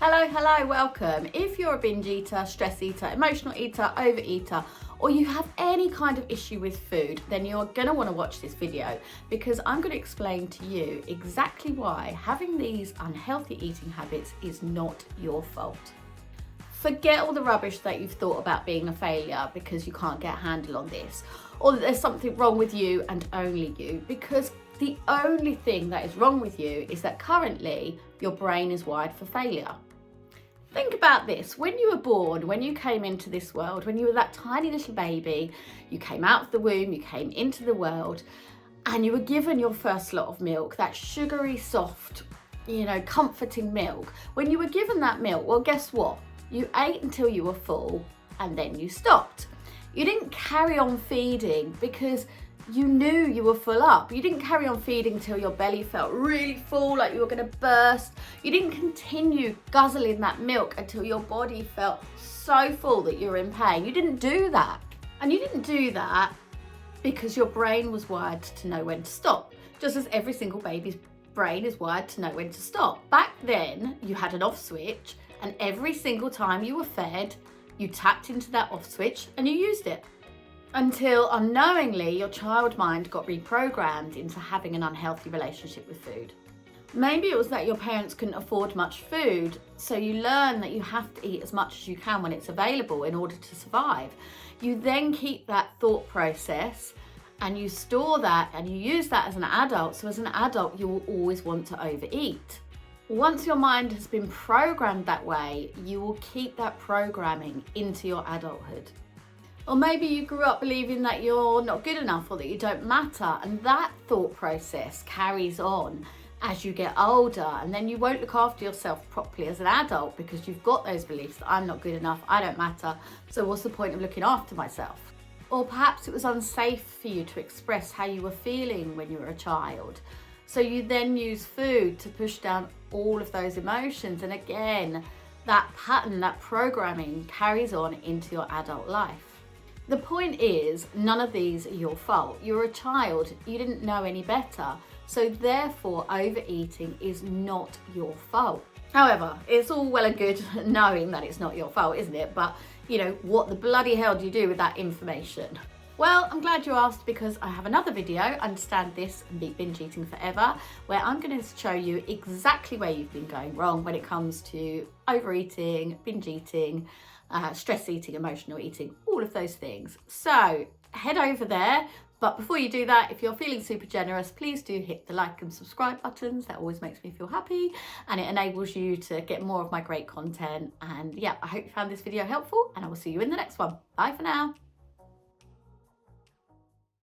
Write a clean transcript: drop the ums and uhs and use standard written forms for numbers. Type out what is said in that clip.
Hello, welcome. If you're a binge eater, stress eater, emotional eater, overeater, or you have any kind of issue with food, then you're gonna wanna watch this video because I'm gonna explain to you exactly why having these unhealthy eating habits is not your fault. Forget all the rubbish that you've thought about being a failure because you can't get a handle on this, or that there's something wrong with you and only you, because the only thing that is wrong with you is that currently your brain is wired for failure. Think about this. When you were born, when you came into this world, when you were that tiny little baby, you came out of the womb, you came into the world, and you were given your first lot of milk, that sugary, soft, comforting milk. When you were given that milk, well, guess what? You ate until you were full and then you stopped. You didn't carry on feeding because you knew you were full up. You didn't carry on feeding till your belly felt really full, like you were gonna burst. You didn't continue guzzling that milk until your body felt so full that you were in pain. You didn't do that. And you didn't do that because your brain was wired to know when to stop, just as every single baby's brain is wired to know when to stop. Back then, you had an off switch, and every single time you were fed, you tapped into that off switch and you used it. Until unknowingly, your child mind got reprogrammed into having an unhealthy relationship with food. Maybe it was that your parents couldn't afford much food, so you learn that you have to eat as much as you can when it's available in order to survive. You then keep that thought process and you store that and you use that as an adult. So as an adult, you will always want to overeat. Once your mind has been programmed that way, you will keep that programming into your adulthood. Or maybe you grew up believing that you're not good enough or that you don't matter, and that thought process carries on as you get older, and then you won't look after yourself properly as an adult because you've got those beliefs that I'm not good enough, I don't matter, so what's the point of looking after myself? Or perhaps it was unsafe for you to express how you were feeling when you were a child. So you then use food to push down all of those emotions, and again, that pattern, that programming carries on into your adult life. The point is, none of these are your fault. You're a child, you didn't know any better, so therefore overeating is not your fault. However, it's all well and good knowing that it's not your fault, isn't it? But, what the bloody hell do you do with that information? Well, I'm glad you asked because I have another video, Understand This and Beat Binge Eating Forever, where I'm going to show you exactly where you've been going wrong when it comes to overeating, binge eating, stress eating, emotional eating, all of those things. So head over there. But before you do that, if you're feeling super generous, please do hit the like and subscribe buttons. That always makes me feel happy and it enables you to get more of my great content. And yeah, I hope you found this video helpful and I will see you in the next one. Bye for now.